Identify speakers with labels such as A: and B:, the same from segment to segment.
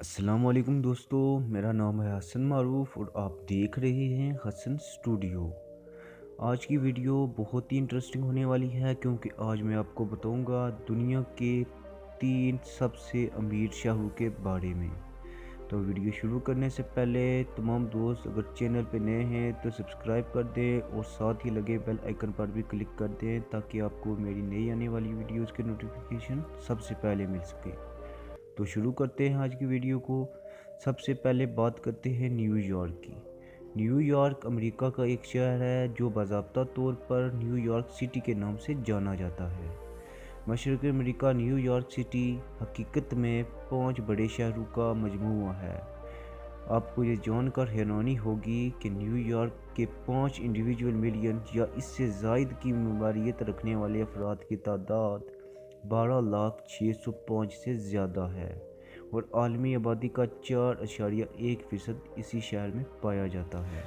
A: अस्सलाम वालेकुम दोस्तों, मेरा नाम है हसन मारूफ और आप देख रहे हैं हसन स्टूडियो। आज की वीडियो बहुत ही इंटरेस्टिंग होने वाली है क्योंकि आज मैं आपको बताऊंगा दुनिया के 3 सबसे अमीर शाहू के बारे में। तो वीडियो शुरू करने से पहले तमाम दोस्त अगर चैनल पे नए हैं तो सब्सक्राइब कर दें और साथ ही लगे बेल आइकन पर भी क्लिक कर दें ताकि आपको मेरी नई आने वाली वीडियोस के नोटिफिकेशन सबसे पहले मिल सके। तो शुरू करते हैं आज की वीडियो को। सबसे पहले बात करते हैं न्यूयॉर्क की। न्यूयॉर्क अमेरिका का एक शहर है जो बाज़ाब्ता तौर पर न्यूयॉर्क सिटी के नाम से जाना जाता है। मशरक़ी अमेरिका न्यूयॉर्क सिटी हकीकत में 5 बड़े शहरों का मजमूआ है। आपको ये जानकर हैरानी होगी कि न्यूयॉर्क के 5 इंडिविजुअल मिलियन या इससे ज़ायद की ममालियत रखने वाले अफराद की तादाद 12,605 से ज़्यादा है और आलमी आबादी का 4.1% इसी शहर में पाया जाता है।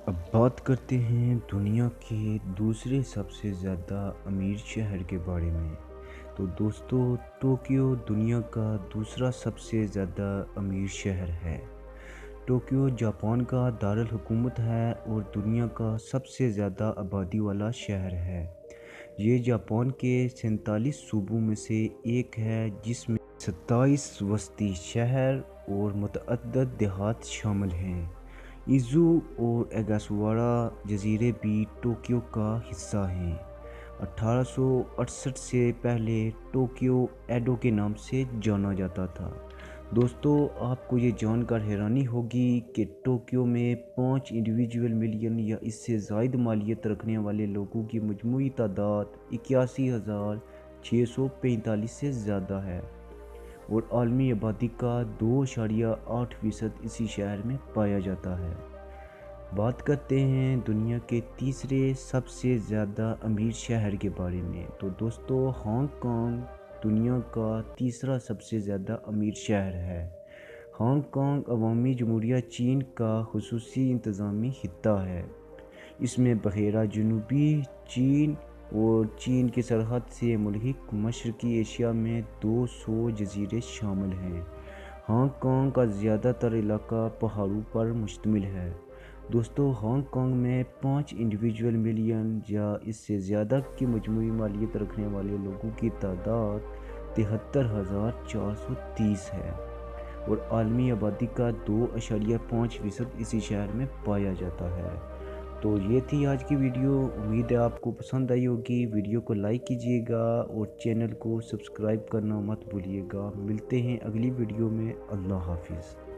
A: अब बात करते हैं दुनिया के दूसरे सबसे ज़्यादा अमीर शहर के बारे में। तो दोस्तों, टोक्यो दुनिया का दूसरा सबसे ज़्यादा अमीर शहर है। टोक्यो जापान का दारुल हुकूमत है और दुनिया का सबसे ज़्यादा आबादी वाला शहर है। ये जापान के 47 सूबों में से एक है जिसमें 27 वस्ती शहर और मुतअद्दिद देहात शामिल हैं। इज़ू और एगासवारा जजीरे भी टोक्यो का हिस्सा हैं। 1868 से पहले टोक्यो एडो के नाम से जाना जाता था। दोस्तों, आपको ये जानकर हैरानी होगी कि टोक्यो में 5 इंडिविजुअल मिलियन या इससे ज़ायद मालियत रखने वाले लोगों की मजमूई तादाद 81,645 से ज़्यादा है और आलमी आबादी का 2.8% इसी शहर में पाया जाता है। बात करते हैं दुनिया के तीसरे सबसे ज़्यादा अमीर शहर के बारे में। तो दोस्तों, हांगकांग दुनिया का तीसरा सबसे ज़्यादा अमीर शहर है। हांगकांग अवामी जमहूरिया चीन का खुसूसी इंतज़ामी खित्ता है। इसमें बहेरा जनूबी चीन और चीन की सरहद से मुल्हिक मशरक़ी एशिया में 200 जजीरे शामिल हैं। हांगकांग का ज़्यादातर इलाका पहाड़ों पर मुश्तमिल है। दोस्तों, हांगकांग में 5 इंडिविजुअल मिलियन या इससे ज़्यादा की मजमूई मालियत रखने वाले लोगों की तादाद 73,430 है और आलमी आबादी का 2.5% इसी शहर में पाया जाता है। तो ये थी आज की वीडियो। उम्मीद है आपको पसंद आई होगी। वीडियो को लाइक कीजिएगा और चैनल को सब्सक्राइब करना मत भूलिएगा। मिलते हैं अगली वीडियो में। अल्लाह हाफिज़।